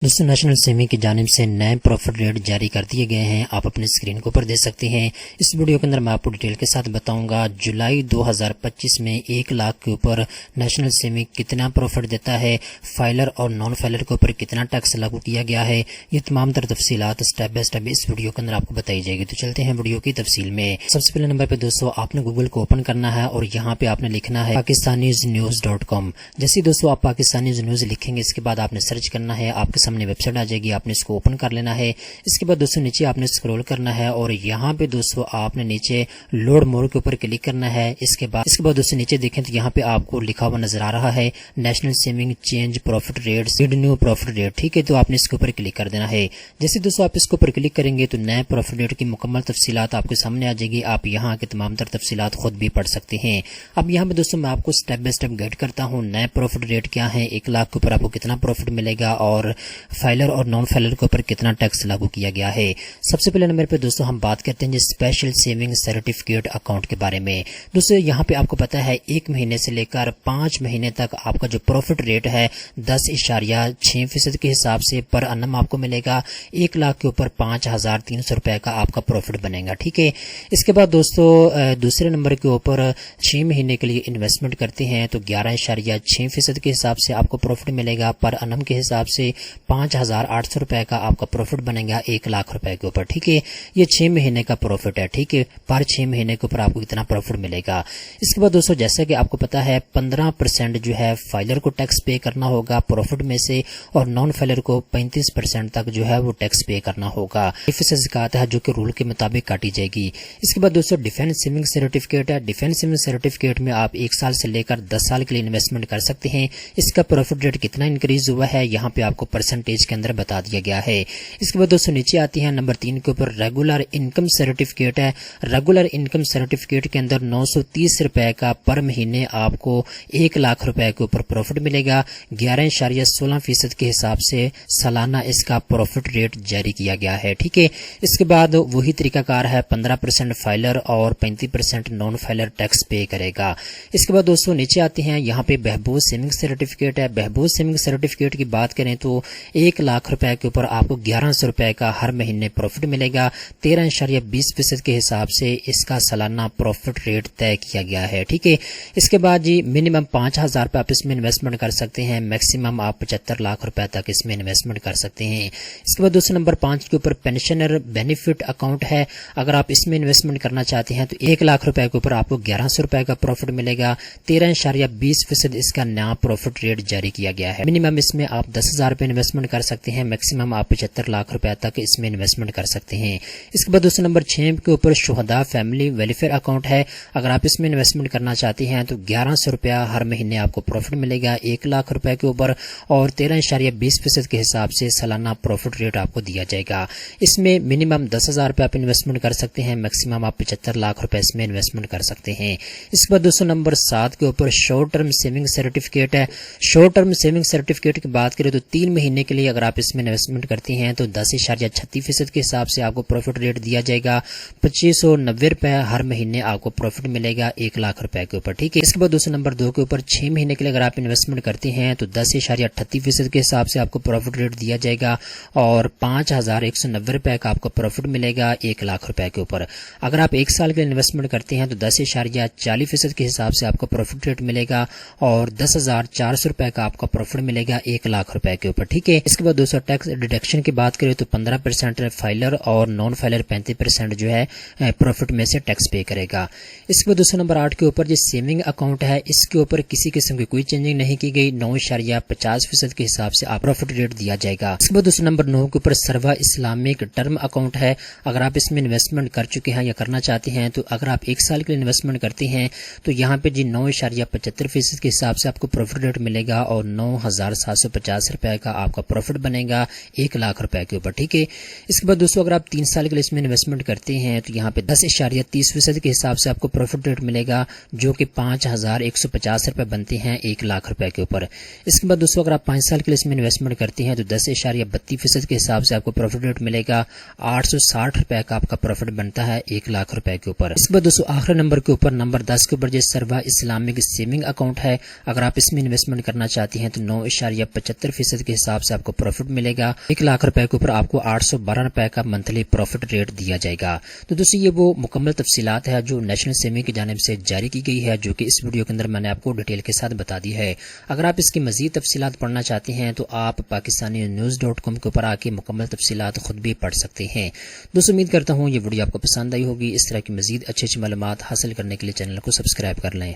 دوستوں national semi کی جانب سے نئے پروفٹ ریٹ جاری کر دیے گئے ہیں. آپ اپنے اسکرین کے اوپر دیکھ سکتے ہیں. اس ویڈیو کے اندر میں آپ کو ڈیٹیل کے ساتھ بتاؤں گا جولائی 2025 میں 1 لاکھ کے اوپر نیشنل سیمی کتنا پروفٹ دیتا ہے, فائلر اور نان فائلر کے اوپر کتنا ٹیکس لاگو کیا گیا ہے. یہ تمام تر تفصیلات اسٹیپ بائی اسٹیپ اس ویڈیو کے اندر آپ کو بتائی جائے گی. تو چلتے ہیں ویڈیو کی تفصیل میں. سب سے پہلے نمبر پہ دوستوں آپ نے گوگل کو اوپن کرنا ہے اور یہاں پہ آپ نے لکھنا ہے pakistanews.com. جیسے دوستوں آپ پاکستانی نیوز لکھیں گے اس کے بعد آپ نے سرچ کرنا ہے, آپ کے سامنے ویب سائٹ آ جائے گی, آپ نے اس کو اوپن کر لینا ہے. اس کے بعد دوستوں نیچے آپ نے اسکرول کرنا ہے اور یہاں پہ دوستوں آپ نے نیچے لوڈ مور کے اوپر کلک کرنا ہے. اس کے بعد دوستوں نیچے دیکھیں تو یہاں پہ آپ کو لکھا ہوا نظر آ رہا ہے national saving change profit rate said new profit rate. ٹھیک ہے, تو آپ نے اس کے اوپر کلک کر دینا ہے. جیسے دوستوں آپ اس کے اوپر کلک کریں گے تو نئے پروفٹ ریٹ کی مکمل تفصیلات آپ کے سامنے آ جائے گی. آپ یہاں کے تمام تر تفصیلات خود بھی پڑھ سکتے ہیں. اب یہاں پہ دوستوں میں آپ کو اسٹیپ بائی اسٹیپ گائیڈ کرتا ہوں نئے پروفٹ ریٹ کیا ہے, 1 لاکھ کے اوپر آپ کو کتنا پروفٹ ملے گا اور فائلر اور نان فائلر کے اوپر کتنا ٹیکس لاگو کیا گیا ہے. سب سے پہلے نمبر پہ دوستوں ہم بات کرتے ہیں اسپیشل سیونگ سرٹیفکیٹ اکاؤنٹ کے بارے میں. دوستوں یہاں پہ آپ کو پتا ہے 1 مہینے سے لے کر 5 مہینے تک آپ کا جو پروفٹ ریٹ ہے 10.6% کے حساب سے پر انم آپ کو ملے گا. 1 لاکھ کے اوپر 5,300 روپے کا آپ کا پروفٹ بنے گا. ٹھیک ہے, اس کے بعد دوستوں دوسرے نمبر کے اوپر 6 مہینے کے لیے انویسٹمنٹ کرتے ہیں تو 11.6% کے حساب سے آپ کو پروفٹ ملے گا. پر انم کے حساب سے 5,800 روپے کا آپ کا پروفٹ بنے گا 1 لاکھ روپے کے اوپر. ٹھیک ہے, یہ 6 مہینے کا پروفٹ ہے. ٹھیک ہے, پر 6 مہینے کے اوپر آپ کو کتنا پروفٹ ملے گا. اس کے بعد دوستوں جیسا کہ آپ کو پتا ہے 15% جو ہے فائلر کو ٹیکس پے کرنا ہوگا پروفٹ میں سے, اور نان فائلر کو 35% تک جو ہے وہ ٹیکس پے کرنا ہوگا. فیصد زکات ہے جو کہ رول کے مطابق کاٹی جائے گی. اس کے بعد دوستوں ڈیفینس سیونگ سرٹیفکیٹ ہے. ڈیفینس سیونگ سرٹیفکیٹ میں آپ 1 سال سے لے کر 10 سال کے لیے انویسٹمنٹ کر سکتے ہیں. اس کا پروفٹ ریٹ کتنا انکریز ہوا ہے یہاں پہ آپ کو پرسنٹیج کے اندر بتا دیا گیا ہے. اس کے بعد دوستوں نیچے آتی ہیں نمبر 3 کے اوپر ریگولر انکم سرٹیفکیٹ ہے. ریگولر انکم سرٹیفکیٹ کے اندر 930 روپے کا پر مہینے آپ کو 1 لاکھ روپے کے اوپر پروفٹ ملے گا. 11.16% کے حساب سے سالانہ اس کا پروفٹ ریٹ جاری کیا گیا ہے. ٹھیک ہے, اس کے بعد وہی طریقہ کار ہے 15% فائلر اور 35% نان فائلر ٹیکس پے کرے گا. اس کے بعد دوستوں نیچے آتے ہیں یہاں پہ بہبود سیونگ سرٹیفکیٹ ہے. بہبود سیونگ سرٹیفکیٹ کی بات کریں تو 1 لاکھ روپے کے اوپر آپ کو 1100 روپے کا ہر مہینے پروفٹ ملے گا. 13.20% کے حساب سے اس کا سالانہ پروفٹ ریٹ طے کیا گیا ہے. ٹھیک ہے, اس کے بعد جی منیمم 5,000 روپے آپ اس میں انویسٹمنٹ کر سکتے ہیں, میکسیمم آپ 75 لاکھ روپے تک اس میں انویسٹمنٹ کر سکتے ہیں. اس کے بعد دوسرے نمبر 5 کے اوپر پینشنر بینیفٹ اکاؤنٹ ہے. اگر آپ اس میں انویسٹمنٹ کرنا چاہتے ہیں تو 1 لاکھ روپے کے اوپر آپ کو 1100 روپے کا پروفٹ ملے گا. 13.20% اس کا نیا پروفٹ ریٹ جاری کیا گیا ہے. منیمم اس میں آپ 10,000 روپے انویسٹمنٹ کر سکتے ہیں, میکسیمم آپ 75 لاکھ روپے تک اس میں انویسٹمنٹ کر سکتے ہیں. اس کے بعد دوسرے نمبر 6 کے اوپر شہداء فیملی ویلفیئر اکاؤنٹ ہے. اگر آپ اس میں انویسٹمنٹ کرنا چاہتے ہیں تو 1100 روپیہ ہر مہینے آپ کو پروفٹ ملے گا 1 لاکھ روپے کے اوپر, اور 13.20% کے حساب سے سالانہ پروفٹ ریٹ آپ کو دیا جائے گا. اس میں منیمم 10,000 روپے آپ انویسٹمنٹ کر سکتے ہیں, میکسیمم آپ 75 لاکھ روپے اس میں انویسٹمنٹ کر سکتے ہیں. اس کے بعد دوستوں نمبر 7 کے اوپر شارٹ ٹرم سیونگ سرٹیفکیٹ ہے. شارٹ ٹرم سیونگ سرٹیفکیٹ کی بات کریں تو 3 مہینے کے لیے اگر آپ اس میں انویسٹمنٹ کرتے ہیں تو 10.36% کے حساب سے آپ کو پروفٹ ریٹ دیا جائے گا. 2590 روپے ہر مہینے آپ کو پروفٹ ملے گا 1 لاکھ روپے کے اوپر. ٹھیک ہے, اس کے بعد دوسرے نمبر 2 کے اوپر 6 مہینے کے لیے اگر آپ انویسٹمنٹ کرتے ہیں تو 10.38% کے حساب سے آپ کو پروفٹ ریٹ دیا جائے گا, اور 5,190 روپے کا آپ کو پروفٹ ملے گا 1 لاکھ روپے کے اوپر. اگر آپ 1 سال کے لیے انویسٹمنٹ کرتے ہیں تو 10.40% کے حساب سے آپ کو پروفٹ ریٹ ملے گا, اور 10,400 روپے کا آپ کا پروفٹ ملے گا 1 لاکھ روپے کے اوپر. ٹھیک ہے, اس کے بعد دوستوں ٹیکس ڈیڈکشن کی بات کریں تو 15% فائلر اور نان فائلر 35% جو ہے پروفٹ میں سے ٹیکس پے کرے گا. اس کے بعد دوستوں نمبر 8 کے اوپر جو سیونگ اکاؤنٹ ہے اس کے اوپر کسی قسم کی کوئی چینجنگ نہیں کی گئی. 9.50% کے حساب سے آپ پروفٹ ریٹ دیا جائے گا. اس کے بعد دوستوں نمبر 9 کے اوپر سروا اسلامک ٹرم اکاؤنٹ ہے. اگر آپ اس میں انویسٹمنٹ کر چکے ہیں یا کرنا چاہتے ہیں تو اگر آپ 1 سال کے لیے انویسٹمنٹ کرتے ہیں تو یہاں پہ جی 9.75% کے حساب سے آپ کو پروفٹ ریٹ ملے گا, اور 9,750 روپے کا آپ کا پروفٹ بنے گا 1 لاکھ روپے کے اوپر. ٹھیک ہے, اس کے بعد دوستوں اگر آپ 3 سال کے لیے اس میں انویسٹمنٹ کرتے ہیں تو یہاں پہ 10.30% کے حساب سے آپ کو پروفٹ ریٹ ملے گا جو کہ 5,150 روپے بنتے ہیں 1 لاکھ روپے کے اوپر. اس کے بعد دوستوں اگر آپ 5 سال کے لیے اس میں انویسٹمنٹ کرتے ہیں تو 10.32% کے حساب سے آپ کو پروفٹ ریٹ ملے گا, 860 روپے کا آپ کا پروفٹ بنتا ہے 1 لاکھ روپے کے اوپر. اس کے بعد دوستوں آخری نمبر کے اوپر نمبر 10 کے اوپر جو سروا اسلامک سیونگ اکاؤنٹ ہے. اگر آپ اس میں انویسٹمنٹ کرنا چاہتے ہیں تو 9.75% کے حساب سے آپ کو پروفٹ ملے گا۔ 1 لاکھ روپے کے اوپر آپ کو 812 روپے کا منتھلی پروفٹ ریٹ دیا جائے گا۔ تو دوستو یہ وہ مکمل تفصیلات ہے جو نیشنل سیمی کی جانب سے جاری کی گئی ہے، جو کہ اس ویڈیو کے اندر میں نے آپ کو ڈیٹیل کے ساتھ بتا دی ہے۔ اگر آپ اس کی مزید تفصیلات پڑھنا چاہتے ہیں تو آپ pakistaninanews.com کے اوپر آ کے مکمل تفصیلات خود بھی پڑھ سکتے ہیں۔ دوستو امید کرتا ہوں یہ ویڈیو آپ کو پسند آئی ہوگی۔ اس طرح کی مزید اچھی معلومات حاصل کرنے کے لیے چینل کو سبسکرائب کر لیں۔